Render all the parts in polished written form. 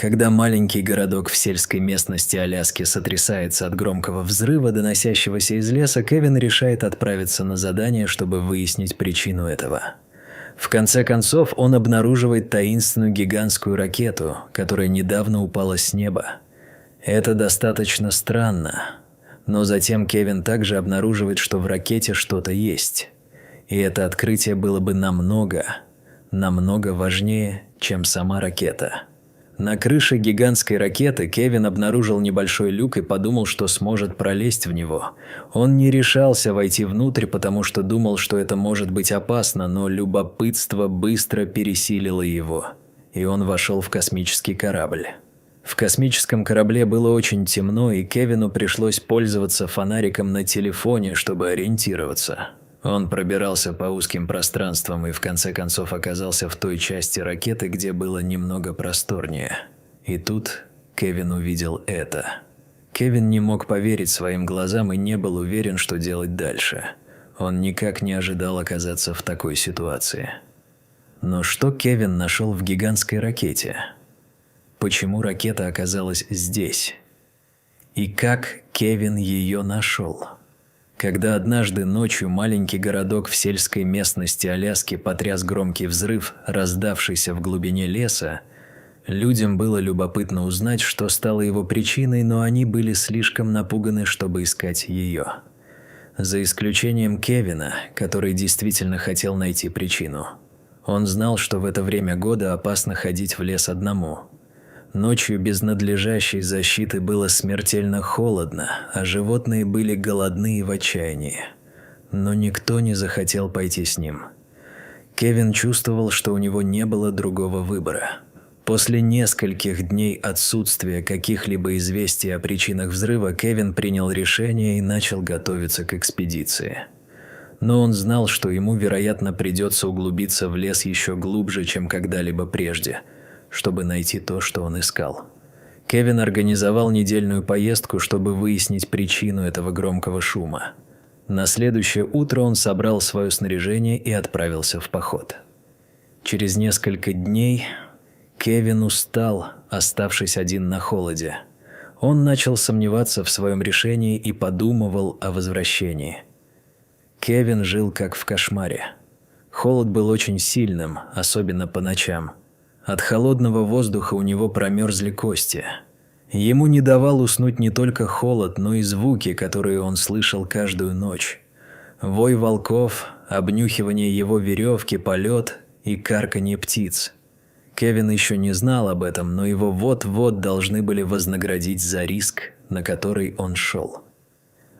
Когда маленький городок в сельской местности Аляски сотрясается от громкого взрыва, доносящегося из леса, Кевин решает отправиться на задание, чтобы выяснить причину этого. В конце концов, он обнаруживает таинственную гигантскую ракету, которая недавно упала с неба. Это достаточно странно, но затем Кевин также обнаруживает, что в ракете что-то есть. И это открытие было бы намного важнее, чем сама ракета. На крыше гигантской ракеты Кевин обнаружил небольшой люк и подумал, что сможет пролезть в него. Он не решался войти внутрь, потому что думал, что это может быть опасно, но любопытство быстро пересилило его, и он вошел в космический корабль. В космическом корабле было очень темно, и Кевину пришлось пользоваться фонариком на телефоне, чтобы ориентироваться. Он пробирался по узким пространствам и в конце концов оказался в той части ракеты, где было немного просторнее. И тут Кевин увидел это. Кевин не мог поверить своим глазам и не был уверен, что делать дальше. Он никак не ожидал оказаться в такой ситуации. Но что Кевин нашел в гигантской ракете? Почему ракета оказалась здесь? И как Кевин ее нашел? Когда однажды ночью маленький городок в сельской местности Аляски потряс громкий взрыв, раздавшийся в глубине леса, людям было любопытно узнать, что стало его причиной, но они были слишком напуганы, чтобы искать ее. За исключением Кевина, который действительно хотел найти причину. Он знал, что в это время года опасно ходить в лес одному. Ночью без надлежащей защиты было смертельно холодно, а животные были голодны и в отчаянии. Но никто не захотел пойти с ним. Кевин чувствовал, что у него не было другого выбора. После нескольких дней отсутствия каких-либо известий о причинах взрыва, Кевин принял решение и начал готовиться к экспедиции. Но он знал, что ему, вероятно, придется углубиться в лес еще глубже, чем когда-либо прежде, чтобы найти то, что он искал. Кевин организовал недельную поездку, чтобы выяснить причину этого громкого шума. На следующее утро он собрал свое снаряжение и отправился в поход. Через несколько дней Кевин устал, оставшись один на холоде. Он начал сомневаться в своем решении и подумывал о возвращении. Кевин жил как в кошмаре. Холод был очень сильным, особенно по ночам. От холодного воздуха у него промерзли кости. Ему не давал уснуть не только холод, но и звуки, которые он слышал каждую ночь. Вой волков, обнюхивание его веревки, полет и карканье птиц. Кевин еще не знал об этом, но его вот-вот должны были вознаградить за риск, на который он шел.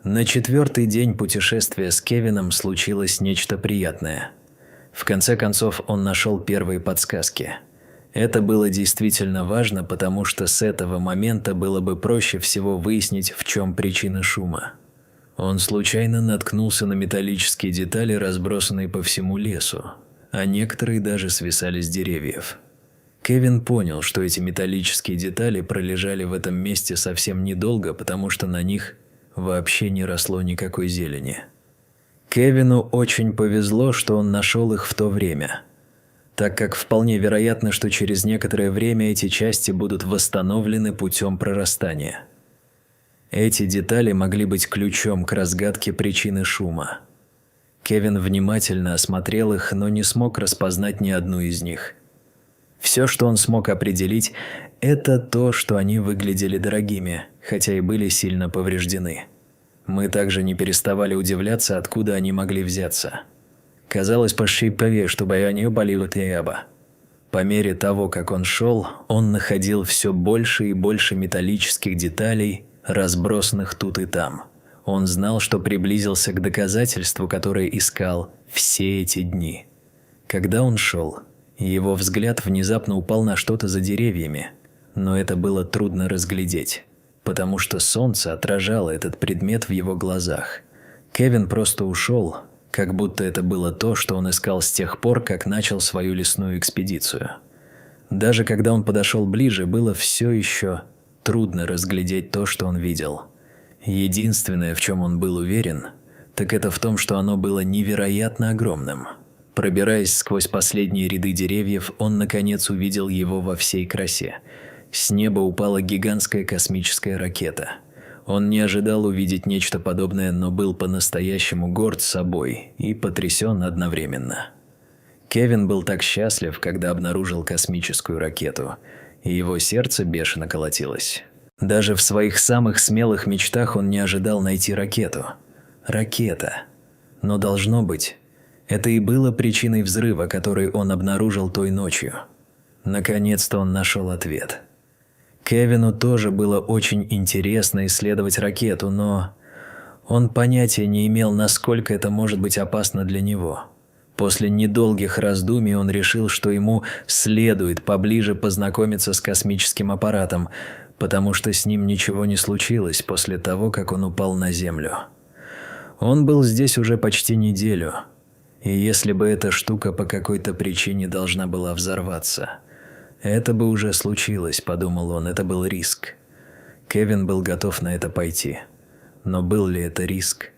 На 4-й день путешествия с Кевином случилось нечто приятное. В конце концов он нашел первые подсказки. Это было действительно важно, потому что с этого момента было бы проще всего выяснить, в чем причина шума. Он случайно наткнулся на металлические детали, разбросанные по всему лесу, а некоторые даже свисали с деревьев. Кевин понял, что эти металлические детали пролежали в этом месте совсем недолго, потому что на них вообще не росло никакой зелени. Кевину очень повезло, что он нашел их в то время, так как вполне вероятно, что через некоторое время эти части будут восстановлены путем прорастания. Эти детали могли быть ключом к разгадке причины шума. Кевин внимательно осмотрел их, но не смог распознать ни одну из них. Все, что он смог определить, это то, что они выглядели дорогими, хотя и были сильно повреждены. Мы также не переставали удивляться, откуда они могли взяться. Казалось почти, чтобы они были в небо. По мере того, как он шел, он находил все больше и больше металлических деталей, разбросанных тут и там. Он знал, что приблизился к доказательству, которое искал все эти дни. Когда он шел, его взгляд внезапно упал на что-то за деревьями, но это было трудно разглядеть, потому что солнце отражало этот предмет в его глазах. Кевин просто ушел, как будто это было то, что он искал с тех пор, как начал свою лесную экспедицию. Даже когда он подошел ближе, было все еще трудно разглядеть то, что он видел. Единственное, в чем он был уверен, так это в том, что оно было невероятно огромным. Пробираясь сквозь последние ряды деревьев, он наконец увидел его во всей красе. С неба упала гигантская космическая ракета. Он не ожидал увидеть нечто подобное, но был по-настоящему горд собой и потрясен одновременно. Кевин был так счастлив, когда обнаружил космическую ракету, и его сердце бешено колотилось. Даже в своих самых смелых мечтах он не ожидал найти ракету. Ракета. Но должно быть, это и было причиной взрыва, который он обнаружил той ночью. Наконец-то он нашел ответ. Кевину тоже было очень интересно исследовать ракету, но он понятия не имел, насколько это может быть опасно для него. После недолгих раздумий он решил, что ему следует поближе познакомиться с космическим аппаратом, потому что с ним ничего не случилось после того, как он упал на Землю. Он был здесь уже почти неделю, и если бы эта штука по какой-то причине должна была взорваться, это бы уже случилось, подумал он, это был риск. Кевин был готов на это пойти. Но был ли это риск,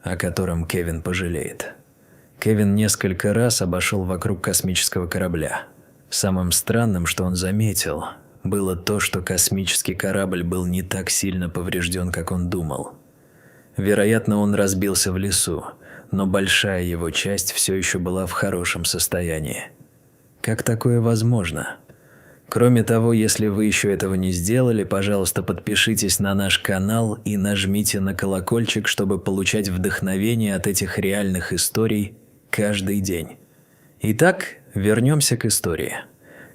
о котором Кевин пожалеет? Кевин несколько раз обошел вокруг космического корабля. Самым странным, что он заметил, было то, что космический корабль был не так сильно поврежден, как он думал. Вероятно, он разбился в лесу, но большая его часть все еще была в хорошем состоянии. Как такое возможно? Кроме того, если вы еще этого не сделали, пожалуйста, подпишитесь на наш канал и нажмите на колокольчик, чтобы получать вдохновение от этих реальных историй каждый день. Итак, вернемся к истории.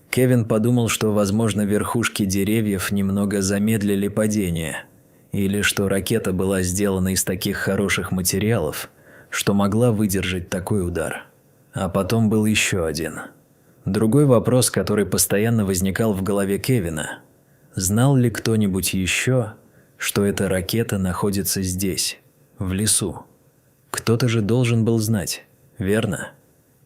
Кевин подумал, что, возможно, верхушки деревьев немного замедлили падение, или что ракета была сделана из таких хороших материалов, что могла выдержать такой удар. А потом был еще один. Другой вопрос, который постоянно возникал в голове Кевина. Знал ли кто-нибудь еще, что эта ракета находится здесь, в лесу? Кто-то же должен был знать, верно?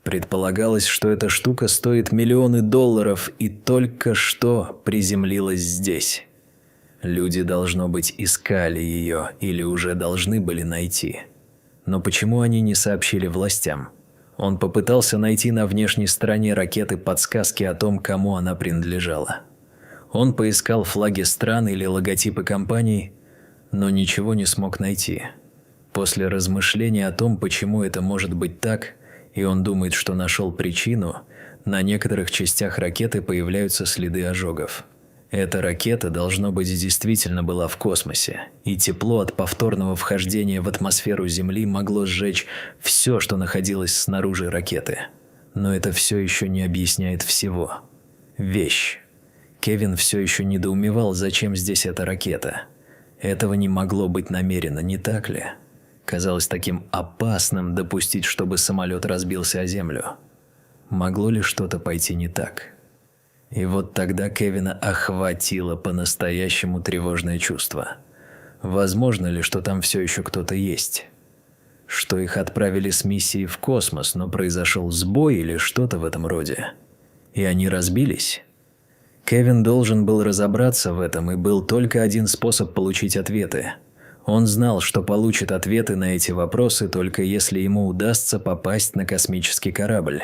Предполагалось, что эта штука стоит миллионы долларов и только что приземлилась здесь. Люди, должно быть, искали ее или уже должны были найти. Но почему они не сообщили властям? Он попытался найти на внешней стороне ракеты подсказки о том, кому она принадлежала. Он поискал флаги стран или логотипы компаний, но ничего не смог найти. После размышления о том, почему это может быть так, и он думает, что нашел причину, на некоторых частях ракеты появляются следы ожогов. Эта ракета, должно быть, действительно была в космосе, и тепло от повторного вхождения в атмосферу Земли могло сжечь все, что находилось снаружи ракеты. Но это все еще не объясняет всего. Вещь. Кевин все еще недоумевал, зачем здесь эта ракета. Этого не могло быть намеренно, не так ли? Казалось таким опасным допустить, чтобы самолет разбился о землю. Могло ли что-то пойти не так? И вот тогда Кевина охватило по-настоящему тревожное чувство. Возможно ли, что там все еще кто-то есть? Что их отправили с миссией в космос, но произошел сбой или что-то в этом роде? И они разбились? Кевин должен был разобраться в этом, и был только один способ получить ответы. Он знал, что получит ответы на эти вопросы, только если ему удастся попасть на космический корабль.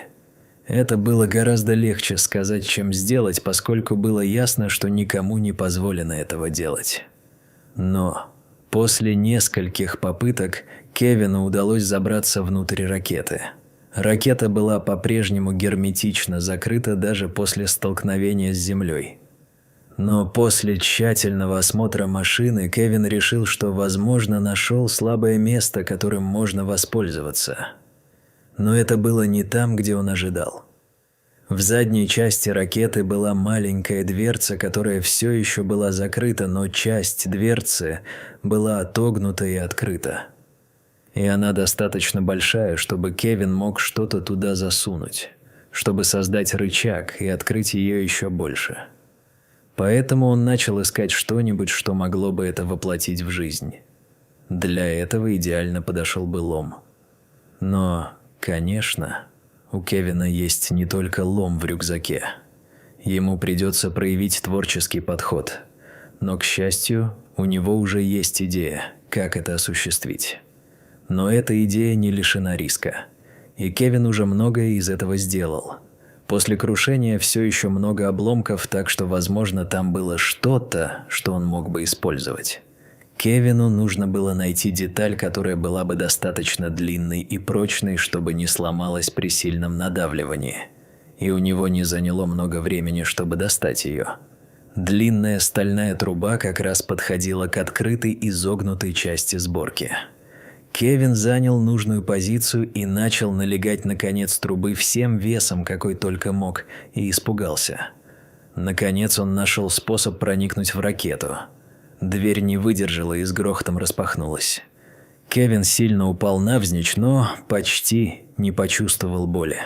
Это было гораздо легче сказать, чем сделать, поскольку было ясно, что никому не позволено этого делать. Но после нескольких попыток Кевину удалось забраться внутрь ракеты. Ракета была по-прежнему герметично закрыта даже после столкновения с Землей. Но после тщательного осмотра машины Кевин решил, что, возможно, нашел слабое место, которым можно воспользоваться. Но это было не там, где он ожидал. В задней части ракеты была маленькая дверца, которая все еще была закрыта, но часть дверцы была отогнута и открыта. И она достаточно большая, чтобы Кевин мог что-то туда засунуть, чтобы создать рычаг и открыть ее еще больше. Поэтому он начал искать что-нибудь, что могло бы это воплотить в жизнь. Для этого идеально подошел бы лом. Но, конечно, у Кевина есть не только лом в рюкзаке. Ему придется проявить творческий подход. Но, к счастью, у него уже есть идея, как это осуществить. Но эта идея не лишена риска. И Кевин уже многое из этого сделал. После крушения все еще много обломков, так что, возможно, там было что-то, что он мог бы использовать. Кевину нужно было найти деталь, которая была бы достаточно длинной и прочной, чтобы не сломалась при сильном надавливании. И у него не заняло много времени, чтобы достать ее. Длинная стальная труба как раз подходила к открытой изогнутой части сборки. Кевин занял нужную позицию и начал налегать на конец трубы всем весом, какой только мог, и испугался. Наконец он нашел способ проникнуть в ракету. Дверь не выдержала и с грохотом распахнулась. Кевин сильно упал навзничь, но почти не почувствовал боли.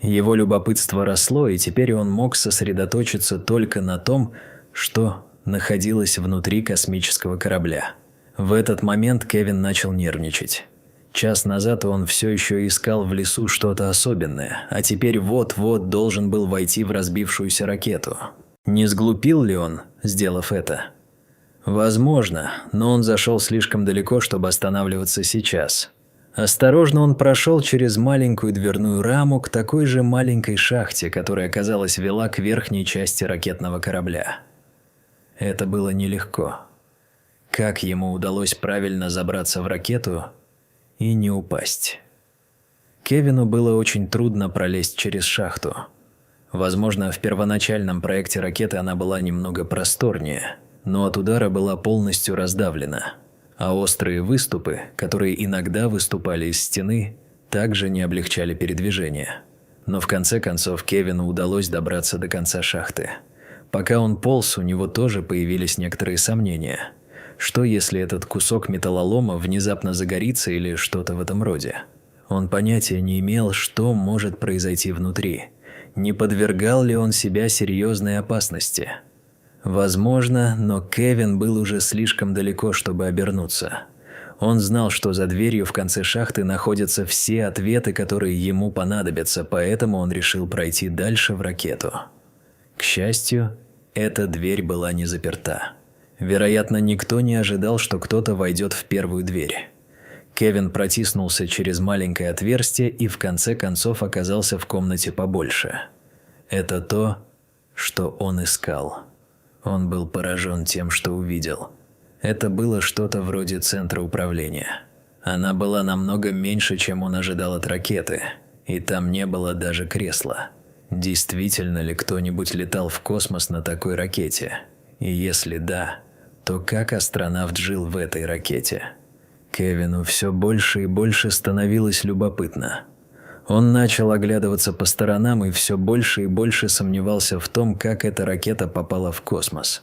Его любопытство росло, и теперь он мог сосредоточиться только на том, что находилось внутри космического корабля. В этот момент Кевин начал нервничать. Час назад он все еще искал в лесу что-то особенное, а теперь вот-вот должен был войти в разбившуюся ракету. Не сглупил ли он, сделав это? Возможно, но он зашел слишком далеко, чтобы останавливаться сейчас. Осторожно он прошел через маленькую дверную раму к такой же маленькой шахте, которая, казалось, вела к верхней части ракетного корабля. Это было нелегко. Как ему удалось правильно забраться в ракету и не упасть? Кевину было очень трудно пролезть через шахту. Возможно, в первоначальном проекте ракеты она была немного просторнее, но от удара была полностью раздавлена. А острые выступы, которые иногда выступали из стены, также не облегчали передвижение. Но в конце концов Кевину удалось добраться до конца шахты. Пока он полз, у него тоже появились некоторые сомнения. Что если этот кусок металлолома внезапно загорится или что-то в этом роде? Он понятия не имел, что может произойти внутри. Не подвергал ли он себя серьезной опасности? Возможно, но Кевин был уже слишком далеко, чтобы обернуться. Он знал, что за дверью в конце шахты находятся все ответы, которые ему понадобятся, поэтому он решил пройти дальше в ракету. К счастью, эта дверь была не заперта. Вероятно, никто не ожидал, что кто-то войдет в первую дверь. Кевин протиснулся через маленькое отверстие и в конце концов оказался в комнате побольше. Это то, что он искал. Он был поражен тем, что увидел. Это было что-то вроде центра управления. Она была намного меньше, чем он ожидал от ракеты, и там не было даже кресла. Действительно ли кто-нибудь летал в космос на такой ракете? И если да, то как астронавт жил в этой ракете? Кевину все больше и больше становилось любопытно. Он начал оглядываться по сторонам и все больше и больше сомневался в том, как эта ракета попала в космос.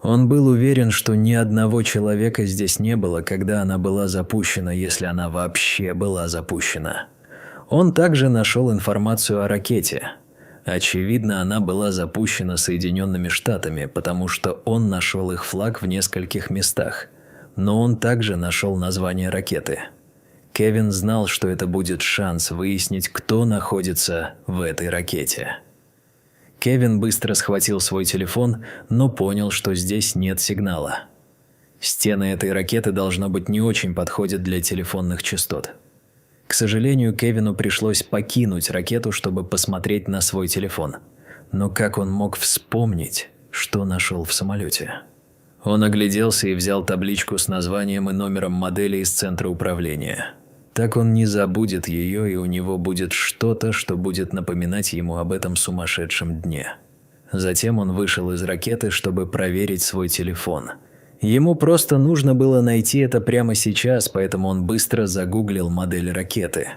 Он был уверен, что ни одного человека здесь не было, когда она была запущена, если она вообще была запущена. Он также нашел информацию о ракете. Очевидно, она была запущена Соединенными Штатами, потому что он нашел их флаг в нескольких местах. Но он также нашел название ракеты. Кевин знал, что это будет шанс выяснить, кто находится в этой ракете. Кевин быстро схватил свой телефон, но понял, что здесь нет сигнала. Стены этой ракеты, должно быть, не очень подходят для телефонных частот. К сожалению, Кевину пришлось покинуть ракету, чтобы посмотреть на свой телефон. Но как он мог вспомнить, что нашел в самолете? Он огляделся и взял табличку с названием и номером модели из центра управления. Так он не забудет ее, и у него будет что-то, что будет напоминать ему об этом сумасшедшем дне. Затем он вышел из ракеты, чтобы проверить свой телефон. Ему просто нужно было найти это прямо сейчас, поэтому он быстро загуглил модель ракеты.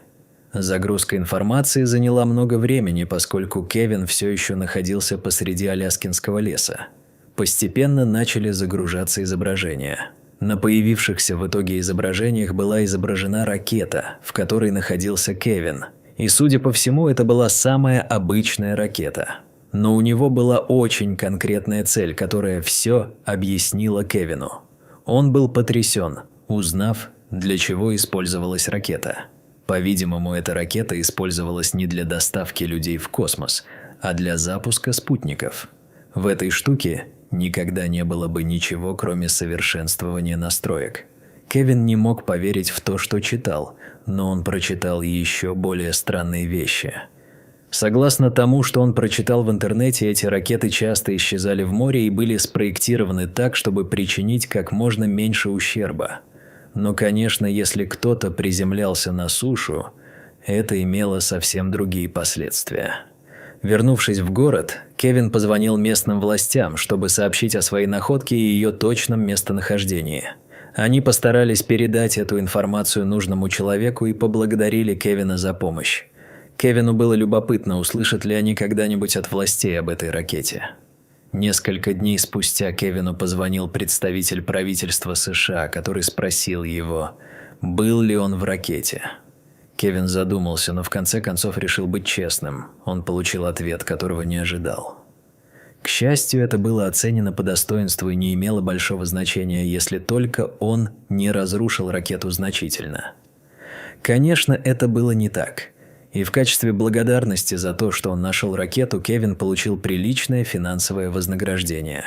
Загрузка информации заняла много времени, поскольку Кевин все еще находился посреди Аляскинского леса. Постепенно начали загружаться изображения. На появившихся в итоге изображениях была изображена ракета, в которой находился Кевин. И, судя по всему, это была самая обычная ракета. Но у него была очень конкретная цель, которая все объяснила Кевину. Он был потрясен, узнав, для чего использовалась ракета. По-видимому, эта ракета использовалась не для доставки людей в космос, а для запуска спутников. В этой штуке никогда не было бы ничего, кроме совершенствования настроек. Кевин не мог поверить в то, что читал, но он прочитал еще более странные вещи. Согласно тому, что он прочитал в интернете, эти ракеты часто исчезали в море и были спроектированы так, чтобы причинить как можно меньше ущерба. Но, конечно, если кто-то приземлялся на сушу, это имело совсем другие последствия. Вернувшись в город, Кевин позвонил местным властям, чтобы сообщить о своей находке и ее точном местонахождении. Они постарались передать эту информацию нужному человеку и поблагодарили Кевина за помощь. Кевину было любопытно, услышат ли они когда-нибудь от властей об этой ракете. Несколько дней спустя Кевину позвонил представитель правительства США, который спросил его, был ли он в ракете. Кевин задумался, но в конце концов решил быть честным. Он получил ответ, которого не ожидал. К счастью, это было оценено по достоинству и не имело большого значения, если только он не разрушил ракету значительно. Конечно, это было не так. И в качестве благодарности за то, что он нашел ракету, Кевин получил приличное финансовое вознаграждение.